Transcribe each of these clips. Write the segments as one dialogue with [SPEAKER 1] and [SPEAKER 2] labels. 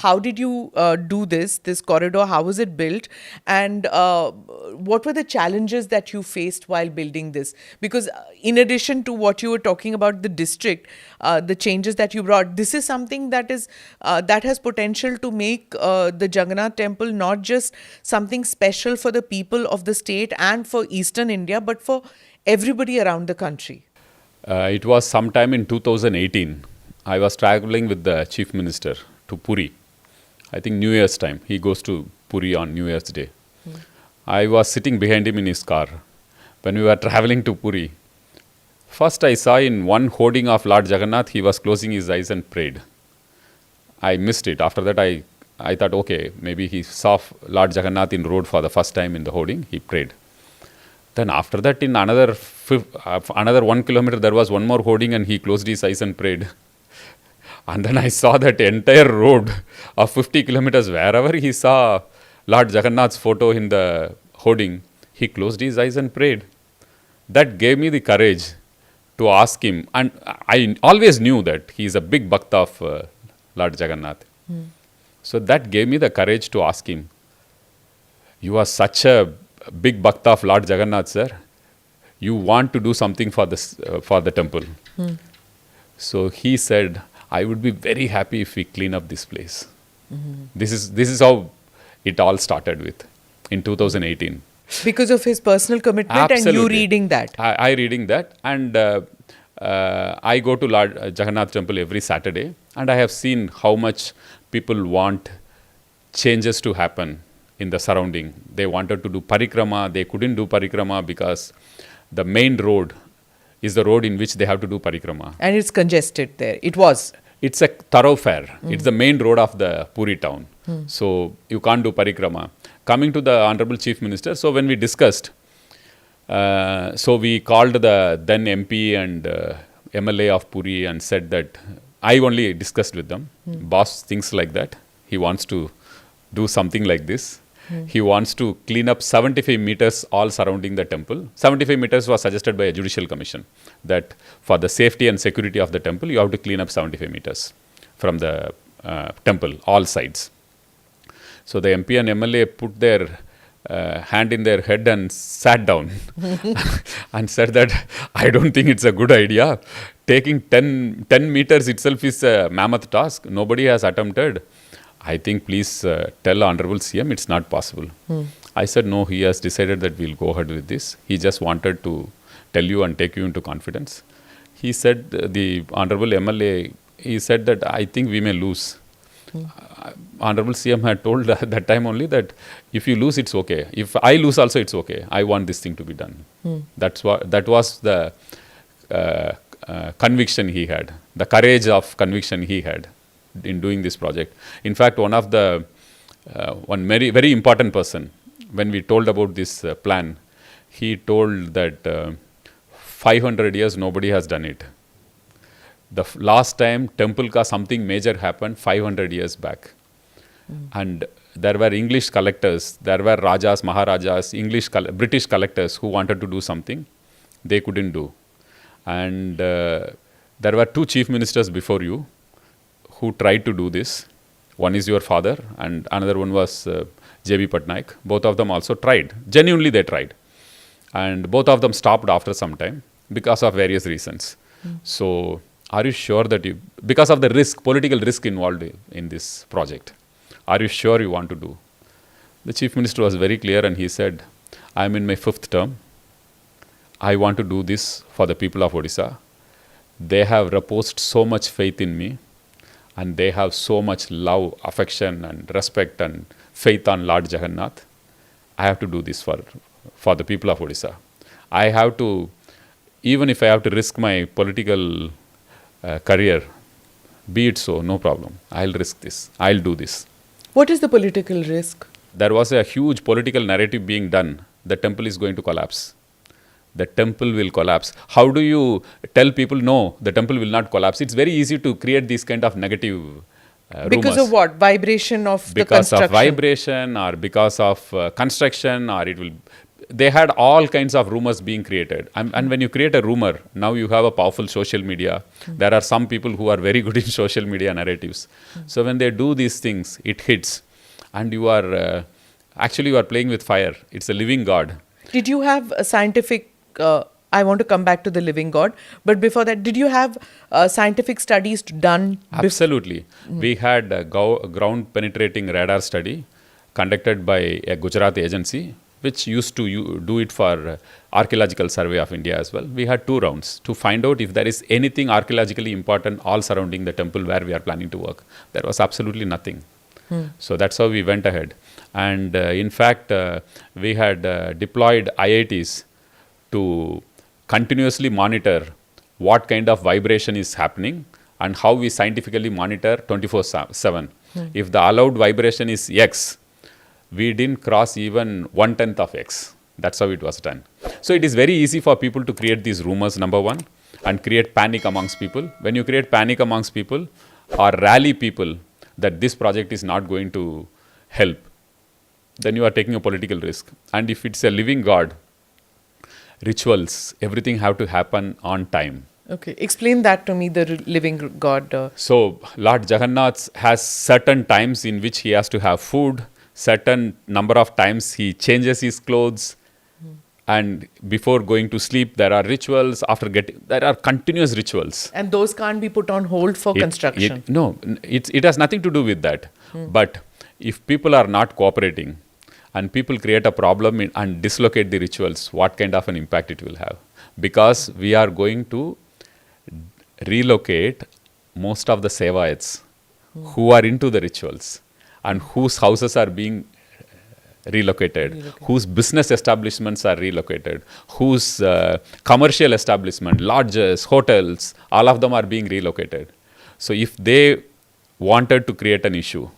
[SPEAKER 1] how did you do this corridor? How was it built? And what were the challenges that you faced while building this? Because in addition to what you were talking about the district, the changes that you brought, this is something that is that has potential to make the Jagannath temple not just something special for the people of the state and for Eastern India, but for everybody around the country.
[SPEAKER 2] It was sometime in 2018. I was traveling with the Chief Minister to Puri. I think New Year's time. He goes to Puri on New Year's Day. I was sitting behind him in his car when we were traveling to Puri. First I saw in one hoarding of Lord Jagannath, he was closing his eyes and prayed. I missed it. After that I thought, okay, maybe he saw Lord Jagannath in road for the first time in the hoarding, he prayed. Then after that in another 1 kilometer there was one more hoarding and he closed his eyes and prayed. And then I saw that entire road of 50 kilometers, wherever he saw Lord Jagannath's photo in the hoarding, he closed his eyes and prayed. That gave me the courage to ask him. And I always knew that he is a big bhakta of Lord Jagannath. So that gave me the courage to ask him, you are such a big bhakta of Lord Jagannath, sir. You want to do something for the temple. So he said, I would be very happy if we clean up this place. This is how it all started with in 2018.
[SPEAKER 1] Because of his personal commitment.
[SPEAKER 2] Absolutely.
[SPEAKER 1] And you reading that.
[SPEAKER 2] I reading that, and I go to Lord Jagannath temple every Saturday, and I have seen how much people want changes to happen in the surrounding. They wanted to do Parikrama, they couldn't do Parikrama because the main road is the road in which they have to do Parikrama.
[SPEAKER 1] And it's congested there. It was.
[SPEAKER 2] It's a thoroughfare. It's the main road of the Puri town. So you can't do Parikrama. Coming to the Honorable Chief Minister, so when we discussed, so we called the then MP and MLA of Puri and said that, I only discussed with them, boss thinks like that, he wants to do something like this. He wants to clean up 75 meters all surrounding the temple. 75 meters was suggested by a judicial commission that for the safety and security of the temple, you have to clean up 75 meters from the temple, all sides. So the MP and MLA put their hand in their head and sat down and said that, I don't think it's a good idea. Taking 10 meters itself is a mammoth task. Nobody has attempted. I think please tell Honorable CM it's not possible. I said, no, he has decided that we'll go ahead with this. He just wanted to tell you and take you into confidence. He said, the Honorable MLA, he said that I think we may lose. Honorable CM had told at that time only that if you lose, it's okay. If I lose also, it's okay. I want this thing to be done. That was the conviction he had, the courage of conviction he had in doing this project. In fact, one very, very important person, when we told about this plan, he told that 500 years nobody has done it. The last time temple ka something major happened 500 years back. And there were English collectors, there were Rajas, Maharajas, British collectors who wanted to do something. They couldn't do. And there were 2 chief ministers before you who tried to do this. One is your father and another one was J.B. Patnaik. Both of them also tried. Genuinely they tried. And both of them stopped after some time because of various reasons. So are you sure that because of the risk, political risk involved in this project, are you sure you want to do? The Chief Minister was very clear and he said, I am in my 5th term. I want to do this for the people of Odisha. They have reposed so much faith in me and they have so much love, affection and respect and faith on Lord Jagannath. I have to do this for the people of Odisha. I have to, even if I have to risk my political career, be it so, no problem. I'll risk this. I'll do this.
[SPEAKER 1] What is the political risk?
[SPEAKER 2] There was a huge political narrative being done. The temple is going to collapse. The temple will collapse. How do you tell people, no, the temple will not collapse? It's very easy to create these kind of negative rumors.
[SPEAKER 1] Because of what? Vibration of the construction?
[SPEAKER 2] Because of vibration or because of construction, or it will they had all kinds of rumors being created. And when you create a rumor, now you have a powerful social media. There are some people who are very good in social media narratives. So when they do these things, it hits. And you are actually you are playing with fire. It's a living God.
[SPEAKER 1] Did you have a scientific, I want to come back to the living God, but before that, did you have scientific studies done?
[SPEAKER 2] Absolutely. We had a ground penetrating radar study conducted by a Gujarat agency, which used to do it for Archaeological Survey of India as well. We had 2 rounds to find out if there is anything archaeologically important all surrounding the temple where we are planning to work. There was absolutely nothing. So that's how we went ahead. And in fact, we had deployed IITs to continuously monitor what kind of vibration is happening and how we scientifically monitor 24/7. If the allowed vibration is X, we didn't cross even 1/10 of X. That's how it was done. So it is very easy for people to create these rumors, number one, and create panic amongst people. When you create panic amongst people or rally people that this project is not going to help, then you are taking a political risk. And if it's a living God, rituals, everything have to happen on time.
[SPEAKER 1] Okay, explain that to me, the living God.
[SPEAKER 2] So Lord Jagannath has certain times in which he has to have food, certain number of times he changes his clothes, and before going to sleep there are rituals, there are continuous rituals.
[SPEAKER 1] And those can't be put on hold for construction.
[SPEAKER 2] It has nothing to do with that. But if people are not cooperating and people create a problem and dislocate the rituals, what kind of an impact it will have? Because we are going to relocate most of the Sevaites who are into the rituals and whose houses are being relocated, whose business establishments are relocated, whose commercial establishment, lodges, hotels, all of them are being relocated. So if they wanted to create an issue,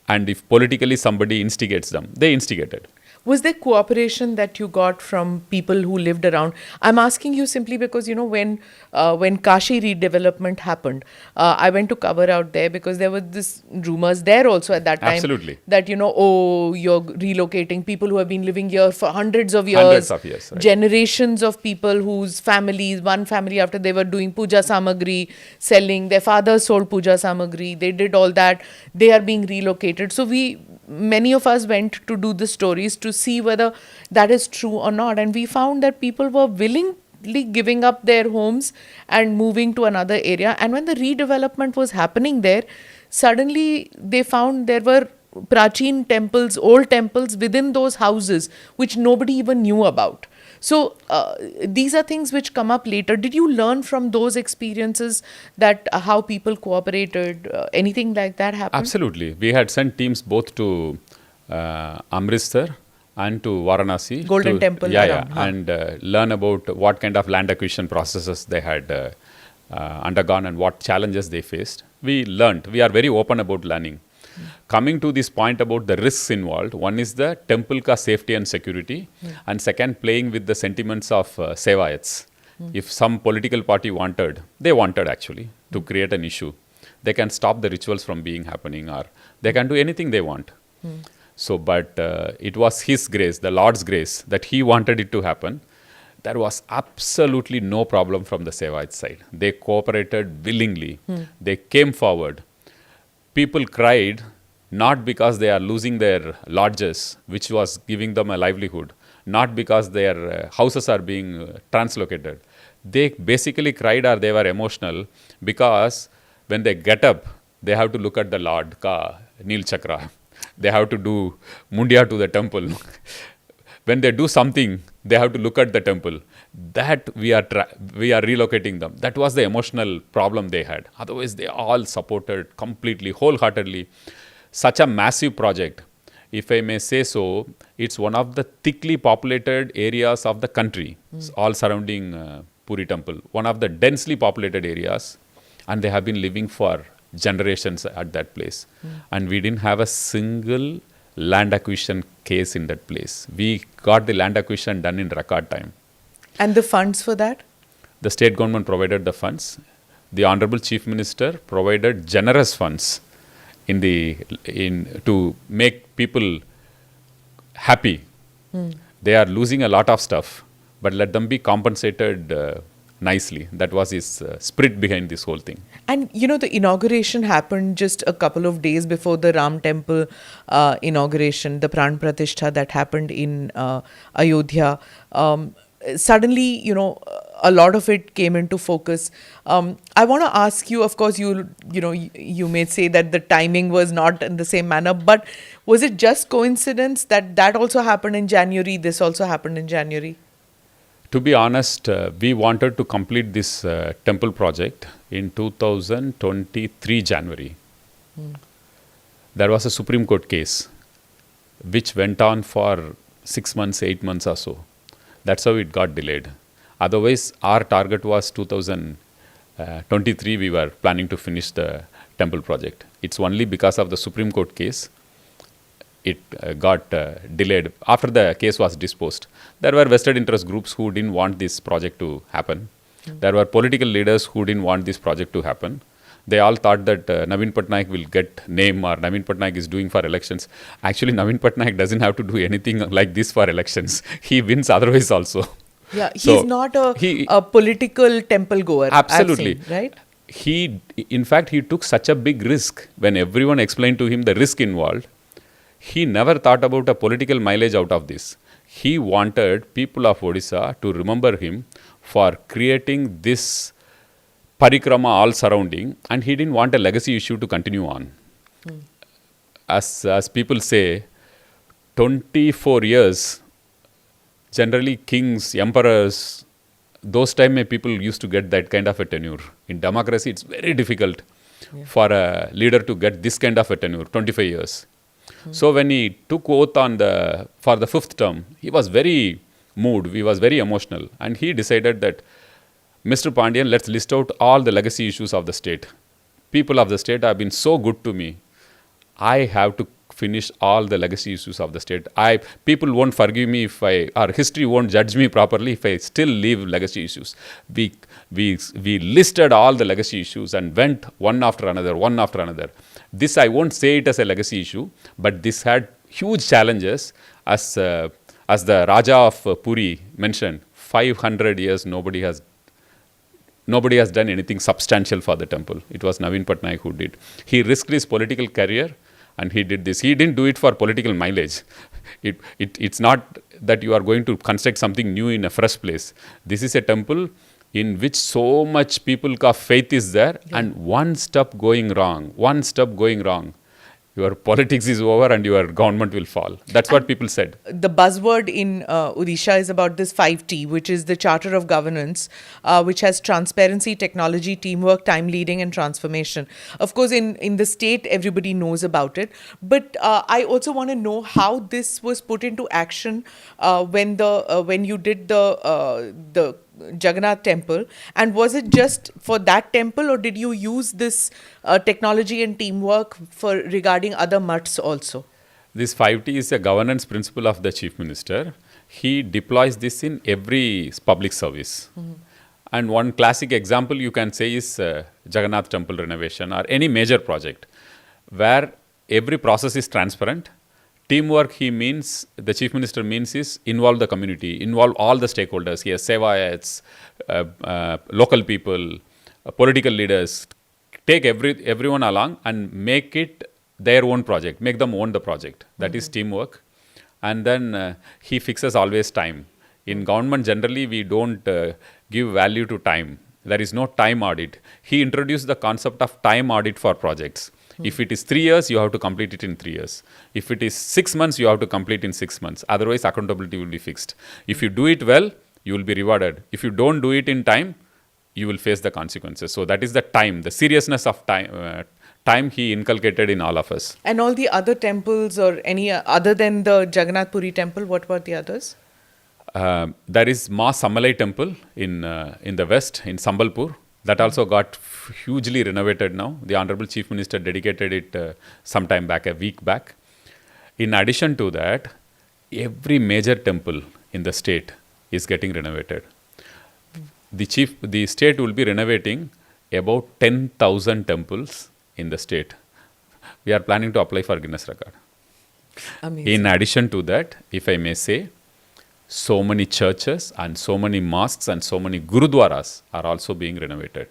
[SPEAKER 2] and if politically somebody instigates them, they instigated.
[SPEAKER 1] Was there cooperation that you got from people who lived around? I'm asking you simply because, when Kashi redevelopment happened, I went to cover out there because there were this rumors there also at that time.
[SPEAKER 2] Absolutely.
[SPEAKER 1] That, you're relocating people who have been living here for hundreds of years.
[SPEAKER 2] Hundreds of years, right.
[SPEAKER 1] Generations of people whose families, one family after they were doing puja samagri, selling, their fathers sold puja samagri, they did all that, they are being relocated. So many of us went to do the stories to see whether that is true or not, and we found that people were willingly giving up their homes and moving to another area. And when the redevelopment was happening there, suddenly they found there were prachin temples, old temples within those houses which nobody even knew about. So these are things which come up later. Did you learn from those experiences that how people cooperated? Anything like that happened?
[SPEAKER 2] Absolutely. We had sent teams both to Amritsar and to Varanasi.
[SPEAKER 1] Golden Temple.
[SPEAKER 2] And learn about what kind of land acquisition processes they had undergone and what challenges they faced. We learned. We are very open about learning. Coming to this point about the risks involved, one is the temple ka safety and security, and second, playing with the sentiments of Sevaites. If some political party wanted actually to create an issue, they can stop the rituals from being happening, or they can do anything they want. So, but it was His grace, the Lord's grace, that He wanted it to happen. There was absolutely no problem from the Sevaites side. They cooperated willingly. They came forward. People cried not because they are losing their lodges, which was giving them a livelihood, not because their houses are being translocated. They basically cried or they were emotional because when they get up, they have to look at the Lord, Ka Neel Chakra. They have to do Mundia to the temple. When they do something, they have to look at the temple. That we are relocating them. That was the emotional problem they had. Otherwise, they all supported completely, wholeheartedly. Such a massive project, if I may say so, it's one of the thickly populated areas of the country, all surrounding Puri temple. One of the densely populated areas, and they have been living for generations at that place. And we didn't have a single land acquisition case in that place. We got the land acquisition done in record time.
[SPEAKER 1] And the funds for that?
[SPEAKER 2] The state government provided the funds. The Honorable Chief Minister provided generous funds to make people happy. they are losing a lot of stuff, but let them be compensated nicely. That was his spirit behind this whole thing.
[SPEAKER 1] And the inauguration happened just a couple of days before the Ram temple inauguration, the Pran Pratishtha that happened in Ayodhya. Suddenly, a lot of it came into focus. I want to ask you, of course, you may say that the timing was not in the same manner, but was it just coincidence that also happened in January, this also happened in January?
[SPEAKER 2] To be honest, we wanted to complete this temple project in 2023 January. There was a Supreme Court case which went on for 6 months, 8 months or so. That's how it got delayed. Otherwise, our target was 2023. We were planning to finish the temple project. It's only because of the Supreme Court case it got delayed. After the case was disposed, there were vested interest groups who didn't want this project to happen. There were political leaders who didn't want this project to happen. They all thought that Naveen Patnaik will get name, or Naveen Patnaik is doing for elections. Actually, Naveen Patnaik doesn't have to do anything like this for elections. He wins otherwise also.
[SPEAKER 1] Yeah, he's not a political temple goer.
[SPEAKER 2] Absolutely.
[SPEAKER 1] I've seen, right?
[SPEAKER 2] In fact, he took such a big risk when everyone explained to him the risk involved. He never thought about a political mileage out of this. He wanted people of Odisha to remember him for creating this Parikrama all surrounding, and he didn't want a legacy issue to continue on. As people say, 24 years, generally kings, emperors, those time people used to get that kind of a tenure. In democracy, it's very difficult for a leader to get this kind of a tenure, 25 years. So when he took oath for the 5th term, he was very moved, he was very emotional, and he decided that, Mr. Pandian, let's list out all the legacy issues of the state. People of the state have been so good to me. I have to finish all the legacy issues of the state. People won't forgive me or history won't judge me properly if I still leave legacy issues. We listed all the legacy issues and went one after another. This, I won't say it as a legacy issue, but this had huge challenges. As the Raja of Puri mentioned, 500 years nobody has done anything substantial for the temple. It was Naveen Patnaik who did. He risked his political career and he did this. He didn't do it for political mileage. It's not that you are going to construct something new in a fresh place. This is a temple in which so much people of faith is there, and one step going wrong, your politics is over and your government will fall. That's what people said.
[SPEAKER 1] The buzzword in Odisha is about this 5T, which is the Charter of Governance, which has transparency, technology, teamwork, time leading, and transformation. Of course, in the state, everybody knows about it. But I also want to know how this was put into action when you did the Jagannath temple, and was it just for that temple, or did you use this technology and teamwork regarding other mutts also?
[SPEAKER 2] This 5T is a governance principle of the Chief Minister. He deploys this in every public service. And one classic example you can say is Jagannath temple renovation or any major project where every process is transparent. Teamwork, the Chief Minister means is involve the community, involve all the stakeholders here, Sevayats, local people, political leaders. Take everyone along and make it their own project, make them own the project. That is teamwork. And then he fixes always time. In government, generally, we don't give value to time. There is no time audit. He introduced the concept of time audit for projects. If it is 3 years, you have to complete it in 3 years. If it is 6 months, you have to complete in 6 months. Otherwise, accountability will be fixed. If you do it well, you will be rewarded. If you don't do it in time, you will face the consequences. So that is the time, the seriousness of time he inculcated in all of us.
[SPEAKER 1] And all the other temples, or any other than the Jagannath Puri temple, what were the others?
[SPEAKER 2] There is Ma Sammalai temple in the west, in Sambalpur. That also got hugely renovated now. The Honorable Chief Minister dedicated it some time back, a week back. In addition to that, every major temple in the state is getting renovated. The state will be renovating about 10,000 temples in the state. We are planning to apply for Guinness record.
[SPEAKER 1] Amazing.
[SPEAKER 2] In addition to that, if I may say, so many churches and so many mosques and so many gurudwaras are also being renovated.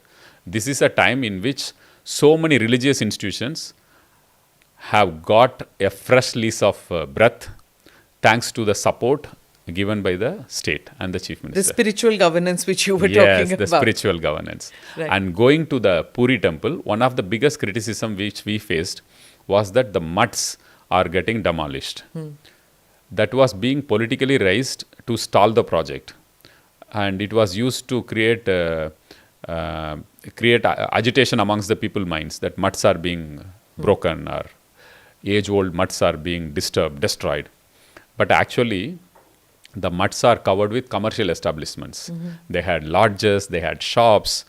[SPEAKER 2] This is a time in which so many religious institutions have got a fresh lease of breath thanks to the support given by the state and the chief minister.
[SPEAKER 1] The spiritual governance which you were
[SPEAKER 2] Yes,
[SPEAKER 1] talking
[SPEAKER 2] the
[SPEAKER 1] about.
[SPEAKER 2] spiritual governance.
[SPEAKER 1] Right.
[SPEAKER 2] And going to the Puri temple, one of the biggest criticism which we faced was that the mutts are getting demolished. That was being politically raised to stall the project, and it was used to create agitation amongst the people minds that mutts are being broken or age-old mutts are being disturbed, destroyed. But actually, the mutts are covered with commercial establishments. They had lodges, they had shops,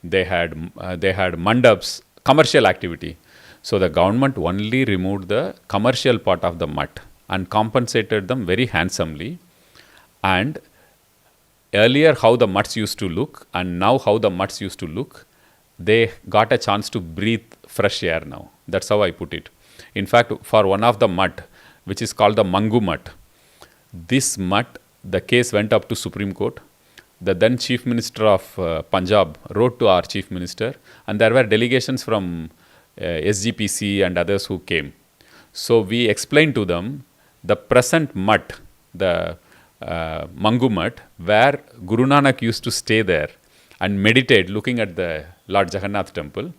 [SPEAKER 2] they had mandaps, commercial activity. So the government only removed the commercial part of the mutt and compensated them very handsomely. And earlier how the mutts used to look and now how the mutts used to look, they got a chance to breathe fresh air now. That's how I put it. In fact, for one of the mutt, which is called the Mangu mutt, this mutt, the case went up to Supreme Court. The then Chief Minister of Punjab wrote to our Chief Minister, and there were delegations from SGPC and others who came. So we explained to them the present mutt, the Mangu mutt, where Guru Nanak used to stay there and meditate looking at the Lord Jagannath temple.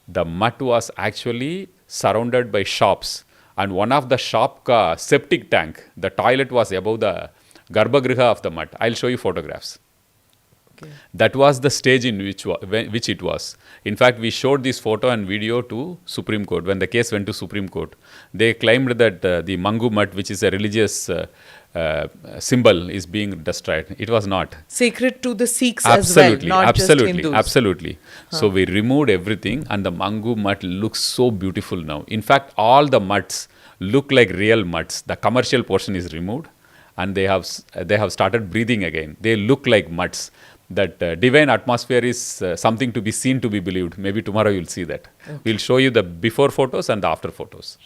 [SPEAKER 2] The mutt was actually surrounded by shops, and one of the shop ka septic tank, the toilet was above the Garbhagriha of the mutt. I'll show you photographs.
[SPEAKER 1] Okay.
[SPEAKER 2] That was the stage in which it was. In fact, we showed this photo and video to Supreme Court. When the case went to Supreme Court, they claimed that the Mangu mutt, which is a religious symbol, is being destroyed. It was not.
[SPEAKER 1] Sacred to the Sikhs
[SPEAKER 2] Absolutely,
[SPEAKER 1] as well, not
[SPEAKER 2] absolutely,
[SPEAKER 1] just Hindus.
[SPEAKER 2] absolutely. So we removed everything, and the Mangu mutt looks so beautiful now. In fact, all the mutts look like real mutts. The commercial portion is removed, and they have started breathing again. They look like mutts. That divine atmosphere is something to be seen, to be believed. Maybe tomorrow you'll see that. Okay. We'll show you the before photos and the after photos.